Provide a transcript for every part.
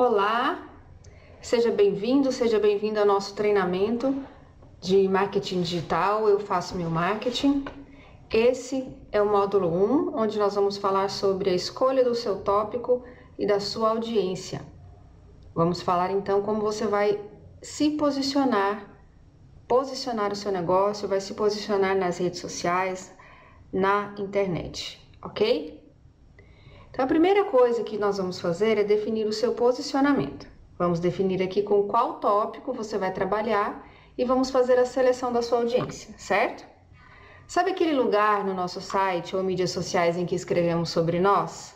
Olá, seja bem-vindo ao nosso treinamento de marketing digital. Eu faço meu marketing. Esse é o módulo 1, onde nós vamos falar sobre a escolha do seu tópico e da sua audiência. Vamos falar então como você vai se posicionar o seu negócio, vai se posicionar nas redes sociais, na internet, ok? Então, a primeira coisa que nós vamos fazer é definir o seu posicionamento. Vamos definir aqui com qual tópico você vai trabalhar e vamos fazer a seleção da sua audiência, certo? Sabe aquele lugar no nosso site ou mídias sociais em que escrevemos sobre nós?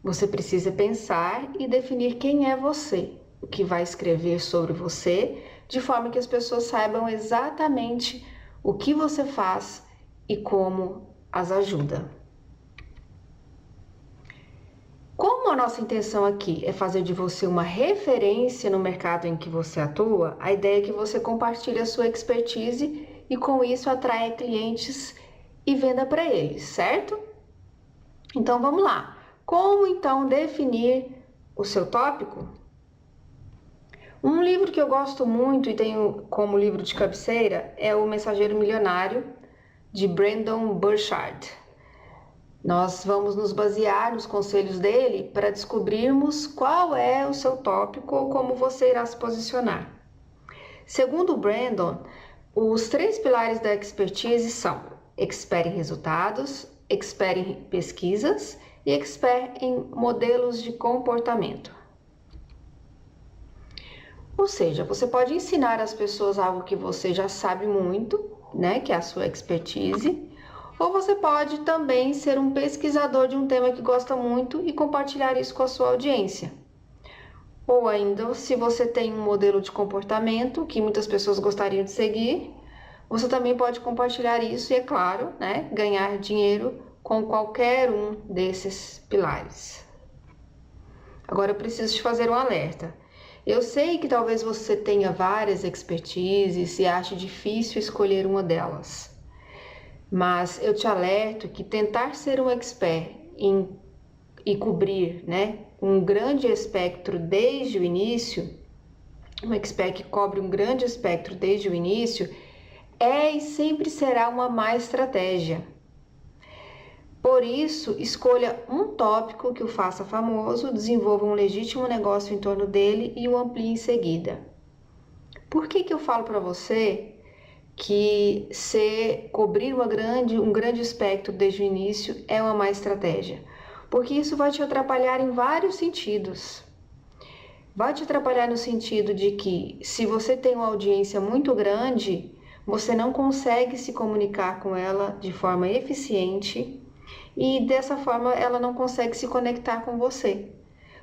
Você precisa pensar e definir quem é você, o que vai escrever sobre você, de forma que as pessoas saibam exatamente o que você faz e como as ajuda. Como a nossa intenção aqui é fazer de você uma referência no mercado em que você atua, a ideia é que você compartilhe a sua expertise e com isso atraia clientes e venda para eles, certo? Então vamos lá. Como então definir o seu tópico? Um livro que eu gosto muito e tenho como livro de cabeceira é O Mensageiro Milionário, de Brendon Burchard. Nós vamos nos basear nos conselhos dele para descobrirmos qual é o seu tópico ou como você irá se posicionar. Segundo o Brendon, os 3 pilares da expertise são expert em resultados, expert em pesquisas e expert em modelos de comportamento. Ou seja, você pode ensinar às pessoas algo que você já sabe muito, né, que é a sua expertise, ou você pode também ser um pesquisador de um tema que gosta muito e compartilhar isso com a sua audiência. Ou ainda, se você tem um modelo de comportamento que muitas pessoas gostariam de seguir, você também pode compartilhar isso e, é claro, né, ganhar dinheiro com qualquer um desses pilares. Agora eu preciso te fazer um alerta. Eu sei que talvez você tenha várias expertises e ache difícil escolher uma delas. Mas eu te alerto que tentar ser um expert e cobrir, né, um grande espectro desde o início, um expert que cobre um grande espectro desde o início, é e sempre será uma má estratégia. Por isso, escolha um tópico que o faça famoso, desenvolva um legítimo negócio em torno dele e o amplie em seguida. Por que eu falo para você que cobrir um grande espectro desde o início é uma má estratégia? Porque isso vai te atrapalhar em vários sentidos. Vai te atrapalhar no sentido de que, se você tem uma audiência muito grande, você não consegue se comunicar com ela de forma eficiente e dessa forma ela não consegue se conectar com você.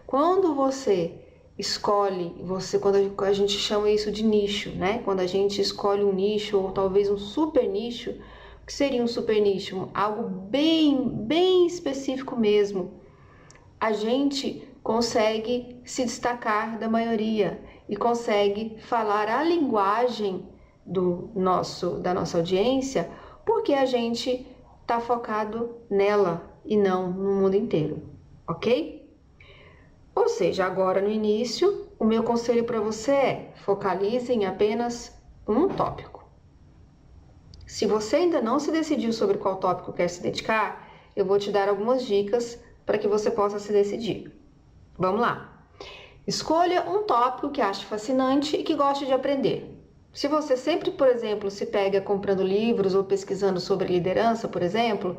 Quando você escolhe, quando a gente chama isso de nicho, né? Quando a gente escolhe um nicho ou talvez um super nicho, o que seria um super nicho? Algo bem específico mesmo. A gente consegue se destacar da maioria e consegue falar a linguagem da nossa audiência, porque a gente está focado nela e não no mundo inteiro, ok? Ou seja, agora no início, o meu conselho para você é: focalize em apenas um tópico. Se você ainda não se decidiu sobre qual tópico quer se dedicar, eu vou te dar algumas dicas para que você possa se decidir. Vamos lá! Escolha um tópico que ache fascinante e que goste de aprender. Se você sempre, por exemplo, se pega comprando livros ou pesquisando sobre liderança, por exemplo,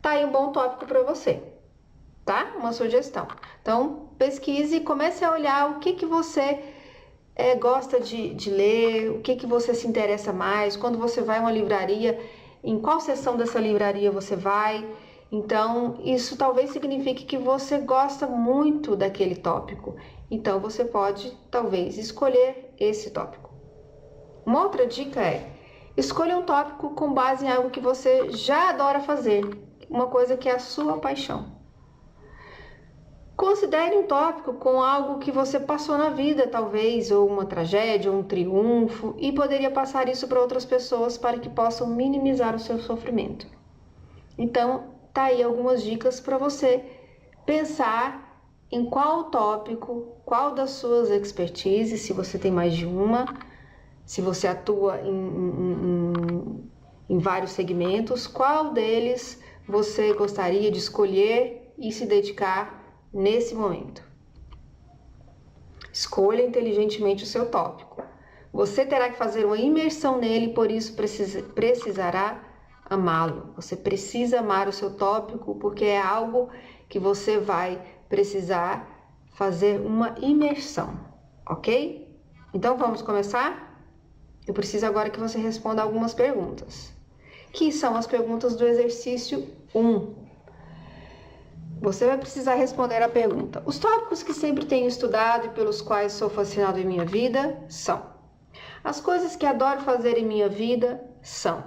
tá aí um bom tópico para você. Tá? Uma sugestão. Então, pesquise e comece a olhar o que você gosta de ler, o que você se interessa mais, quando você vai a uma livraria, em qual seção dessa livraria você vai. Então, isso talvez signifique que você gosta muito daquele tópico. Então, você pode, talvez, escolher esse tópico. Uma outra dica é: escolha um tópico com base em algo que você já adora fazer, uma coisa que é a sua paixão. Considere um tópico com algo que você passou na vida, talvez, ou uma tragédia, ou um triunfo, e poderia passar isso para outras pessoas para que possam minimizar o seu sofrimento. Então, tá aí algumas dicas para você pensar em qual tópico, qual das suas expertises, se você tem mais de uma, se você atua em vários segmentos, qual deles você gostaria de escolher e se dedicar nesse momento. Escolha inteligentemente o seu tópico. Você terá que fazer uma imersão nele, por isso precisará amá-lo. Você precisa amar o seu tópico, porque é algo que você vai precisar fazer uma imersão, ok? Então vamos começar? Eu preciso agora que você responda algumas perguntas, que são as perguntas do exercício 1. Você vai precisar responder a pergunta: os tópicos que sempre tenho estudado e pelos quais sou fascinado em minha vida são: as coisas que adoro fazer em minha vida são: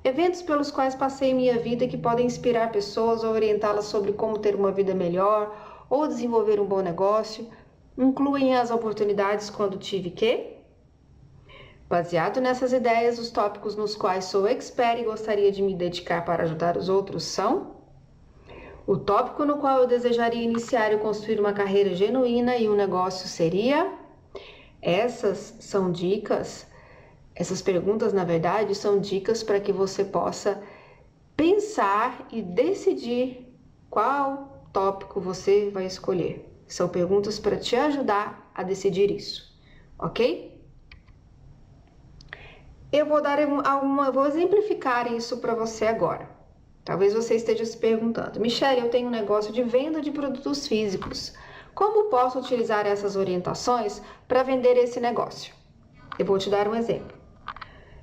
eventos pelos quais passei em minha vida que podem inspirar pessoas ou orientá-las sobre como ter uma vida melhor ou desenvolver um bom negócio, incluem as oportunidades quando tive que. Baseado nessas ideias, os tópicos nos quais sou expert e gostaria de me dedicar para ajudar os outros são: o tópico no qual eu desejaria iniciar e construir uma carreira genuína e um negócio seria. Essas são dicas, essas perguntas, na verdade, são dicas para que você possa pensar e decidir qual tópico você vai escolher. São perguntas para te ajudar a decidir isso, ok? Eu vou exemplificar isso para você agora. Talvez você esteja se perguntando: Michele, eu tenho um negócio de venda de produtos físicos. Como posso utilizar essas orientações para vender esse negócio? Eu vou te dar um exemplo.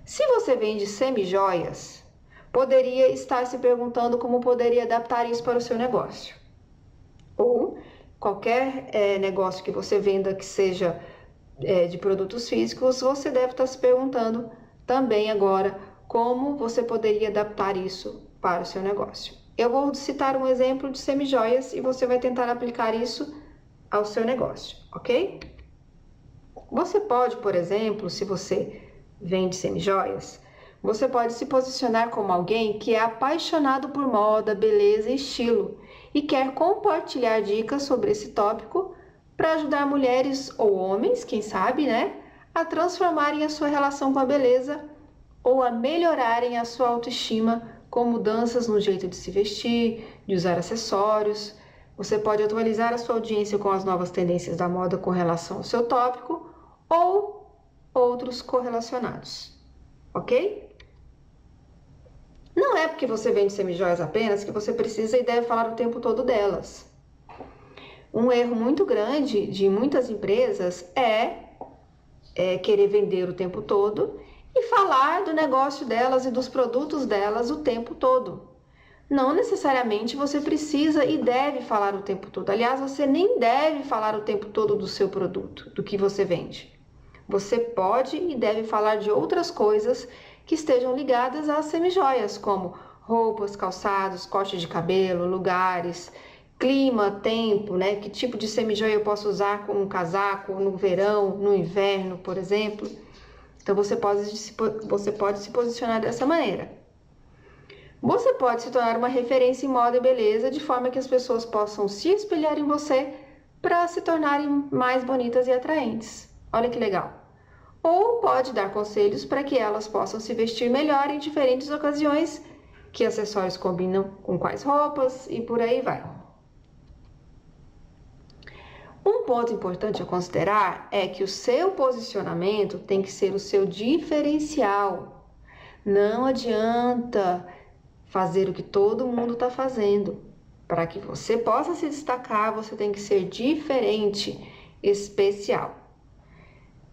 Se você vende semi-joias, poderia estar se perguntando como poderia adaptar isso para o seu negócio. Ou qualquer negócio que você venda que seja de produtos físicos, você deve estar se perguntando também agora como você poderia adaptar isso para o seu negócio. Eu vou citar um exemplo de semi-joias e você vai tentar aplicar isso ao seu negócio, ok? Você pode, por exemplo, se você vende semi-joias, você pode se posicionar como alguém que é apaixonado por moda, beleza e estilo e quer compartilhar dicas sobre esse tópico para ajudar mulheres ou homens, quem sabe, né, a transformarem a sua relação com a beleza ou a melhorarem a sua autoestima com mudanças no jeito de se vestir, de usar acessórios. Você pode atualizar a sua audiência com as novas tendências da moda com relação ao seu tópico ou outros correlacionados, ok? Não é porque você vende semi-joias apenas que você precisa e deve falar o tempo todo delas. Um erro muito grande de muitas empresas é querer vender o tempo todo e falar do negócio delas e dos produtos delas o tempo todo. Não necessariamente você precisa e deve falar o tempo todo. Aliás, você nem deve falar o tempo todo do seu produto, do que você vende. Você pode e deve falar de outras coisas que estejam ligadas às semi-joias, como roupas, calçados, corte de cabelo, lugares, clima, tempo, né? Que tipo de semi-joia eu posso usar como um casaco no verão, no inverno, por exemplo. Então você pode se posicionar dessa maneira. Você pode se tornar uma referência em moda e beleza de forma que as pessoas possam se espelhar em você para se tornarem mais bonitas e atraentes. Olha que legal. Ou pode dar conselhos para que elas possam se vestir melhor em diferentes ocasiões, que acessórios combinam com quais roupas e por aí vai. Um ponto importante a considerar é que o seu posicionamento tem que ser o seu diferencial. Não adianta fazer o que todo mundo está fazendo. Para que você possa se destacar, você tem que ser diferente, especial.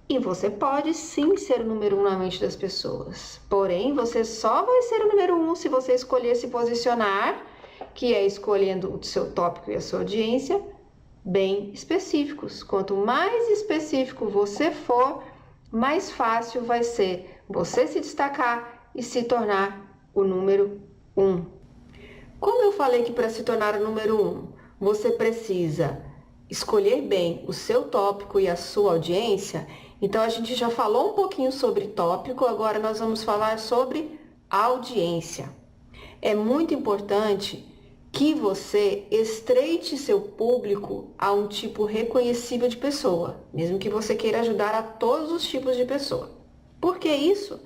E você pode sim ser o número 1 na mente das pessoas. Porém, você só vai ser o número 1 se você escolher se posicionar, que é escolhendo o seu tópico e a sua audiência, bem específicos. Quanto mais específico você for, mais fácil vai ser você se destacar e se tornar o número 1. Como eu falei que para se tornar o número 1, você precisa escolher bem o seu tópico e a sua audiência, então a gente já falou um pouquinho sobre tópico, agora nós vamos falar sobre audiência. É muito importante que você estreite seu público a um tipo reconhecível de pessoa, mesmo que você queira ajudar a todos os tipos de pessoa. Por que isso?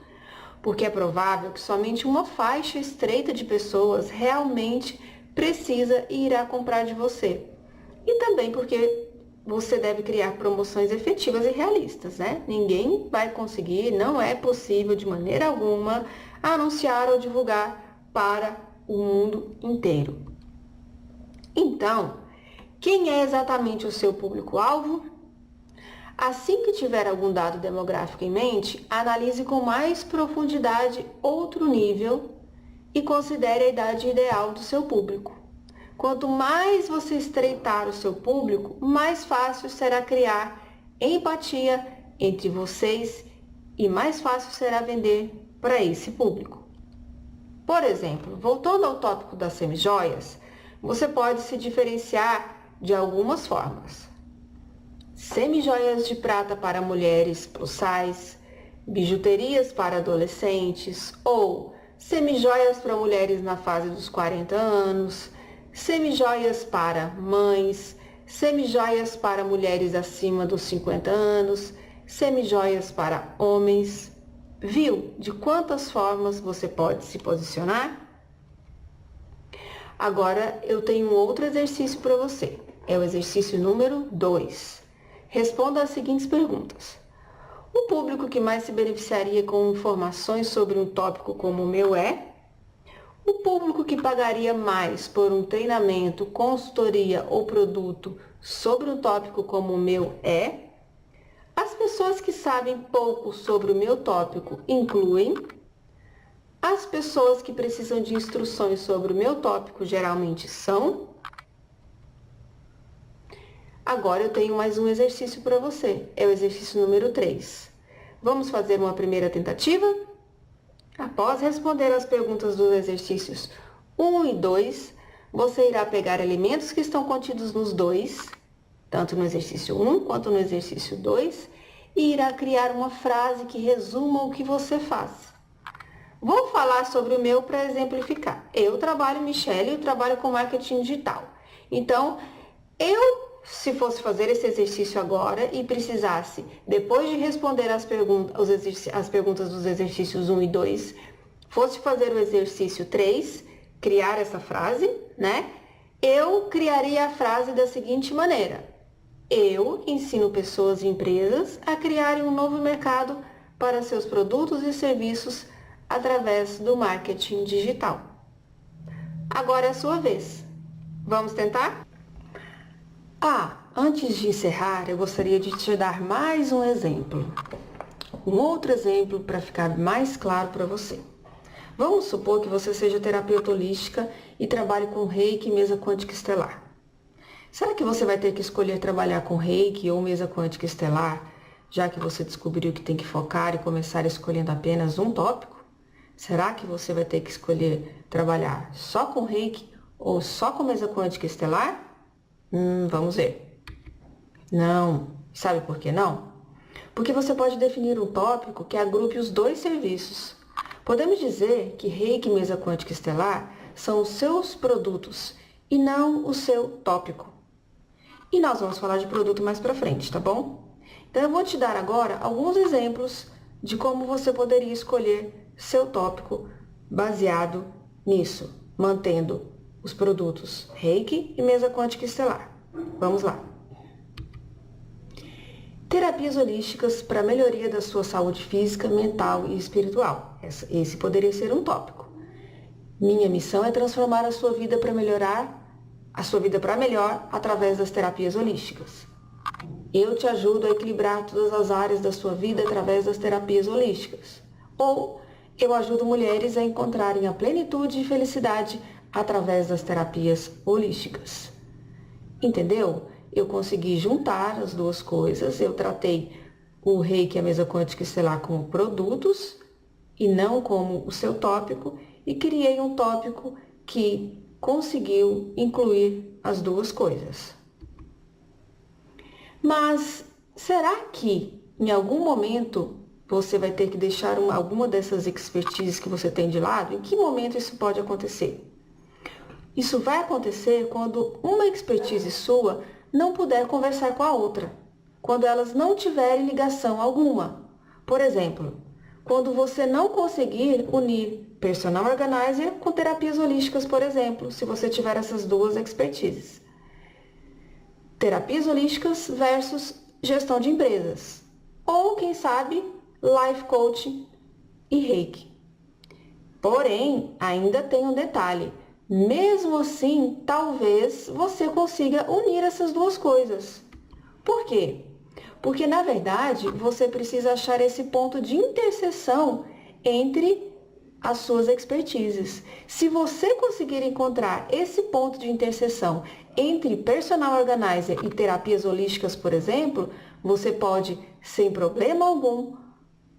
Porque é provável que somente uma faixa estreita de pessoas realmente precisa e irá comprar de você. E também porque você deve criar promoções efetivas e realistas, né? Ninguém vai conseguir, não é possível de maneira alguma anunciar ou divulgar para o mundo inteiro. Então, quem é exatamente o seu público-alvo? Assim que tiver algum dado demográfico em mente, analise com mais profundidade outro nível e considere a idade ideal do seu público. Quanto mais você estreitar o seu público, mais fácil será criar empatia entre vocês e mais fácil será vender para esse público. Por exemplo, voltando ao tópico das semijoias, você pode se diferenciar de algumas formas. Semijoias de prata para mulheres plus size, bijuterias para adolescentes ou semijoias para mulheres na fase dos 40 anos, semijoias para mães, semijoias para mulheres acima dos 50 anos, semijoias para homens. Viu de quantas formas você pode se posicionar? Agora eu tenho um outro exercício para você. É o exercício número 2. Responda as seguintes perguntas. O público que mais se beneficiaria com informações sobre um tópico como o meu é? O público que pagaria mais por um treinamento, consultoria ou produto sobre um tópico como o meu é? As pessoas que sabem pouco sobre o meu tópico incluem? As pessoas que precisam de instruções sobre o meu tópico geralmente são? Agora eu tenho mais um exercício para você. É o exercício número 3. Vamos fazer uma primeira tentativa? Após responder as perguntas dos exercícios 1 e 2, você irá pegar elementos que estão contidos nos dois, tanto no exercício 1 quanto no exercício 2, e irá criar uma frase que resuma o que você faz. Vou falar sobre o meu para exemplificar. Eu trabalho, Michele, eu trabalho com marketing digital. Então, se fosse fazer esse exercício agora e precisasse, depois de responder as perguntas dos exercícios 1 e 2, fosse fazer o exercício 3, criar essa frase, né? Eu criaria a frase da seguinte maneira. Eu ensino pessoas e empresas a criarem um novo mercado para seus produtos e serviços através do marketing digital. Agora é a sua vez. Vamos tentar? Antes de encerrar, eu gostaria de te dar mais um exemplo. Um outro exemplo para ficar mais claro para você. Vamos supor que você seja terapeuta holística e trabalhe com Reiki e mesa quântica estelar. Será que você vai ter que escolher trabalhar com Reiki ou mesa quântica estelar, já que você descobriu que tem que focar e começar escolhendo apenas um tópico? Será que você vai ter que escolher trabalhar só com Reiki ou só com mesa quântica estelar? Vamos ver. Não. Sabe por que não? Porque você pode definir um tópico que agrupe os dois serviços. Podemos dizer que Reiki e mesa quântica estelar são os seus produtos e não o seu tópico. E nós vamos falar de produto mais pra frente, tá bom? Então eu vou te dar agora alguns exemplos de como você poderia escolher seu tópico baseado nisso, mantendo os produtos Reiki e mesa quântica estelar. Vamos lá. Terapias holísticas para melhoria da sua saúde física, mental e espiritual. Esse poderia ser um tópico. Minha missão é transformar a sua vida para melhor através das terapias holísticas. Eu te ajudo a equilibrar todas as áreas da sua vida através das terapias holísticas. Ou eu ajudo mulheres a encontrarem a plenitude e felicidade através das terapias holísticas. Entendeu? Eu consegui juntar as duas coisas. Eu tratei o Reiki e a mesa quântica estelar como produtos e não como o seu tópico e criei um tópico que conseguiu incluir as duas coisas. Mas será que em algum momento você vai ter que deixar alguma dessas expertises que você tem de lado? Em que momento isso pode acontecer? Isso vai acontecer quando uma expertise sua não puder conversar com a outra, quando elas não tiverem ligação alguma. Por exemplo, quando você não conseguir unir personal organizer com terapias holísticas, por exemplo, se você tiver essas duas expertises. Terapias holísticas versus gestão de empresas. Ou, quem sabe, life coaching e reiki. Porém, ainda tem um detalhe. Mesmo assim, talvez você consiga unir essas duas coisas. Por quê? Porque, na verdade, você precisa achar esse ponto de interseção entre as suas expertises. Se você conseguir encontrar esse ponto de interseção entre personal organizer e terapias holísticas, por exemplo, você pode, sem problema algum,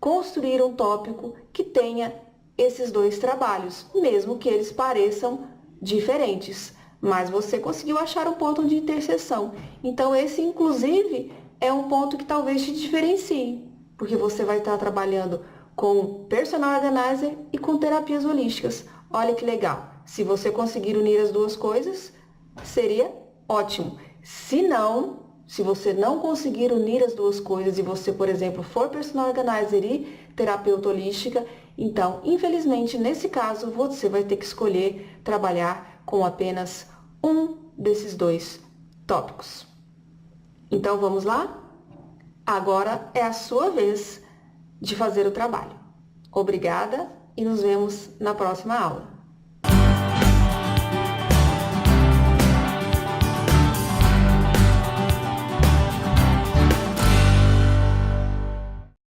construir um tópico que tenha esses dois trabalhos, mesmo que eles pareçam diferentes, mas você conseguiu achar um ponto de interseção. Então, esse, inclusive, é um ponto que talvez te diferencie, porque você vai estar trabalhando com personal organizer e com terapias holísticas. Olha que legal! Se você conseguir unir as duas coisas, seria ótimo. Se não, se você não conseguir unir as duas coisas e você, por exemplo, for personal organizer e terapeuta holística, então, infelizmente, nesse caso, você vai ter que escolher trabalhar com apenas um desses dois tópicos. Então, vamos lá? Agora é a sua vez de fazer o trabalho. Obrigada e nos vemos na próxima aula.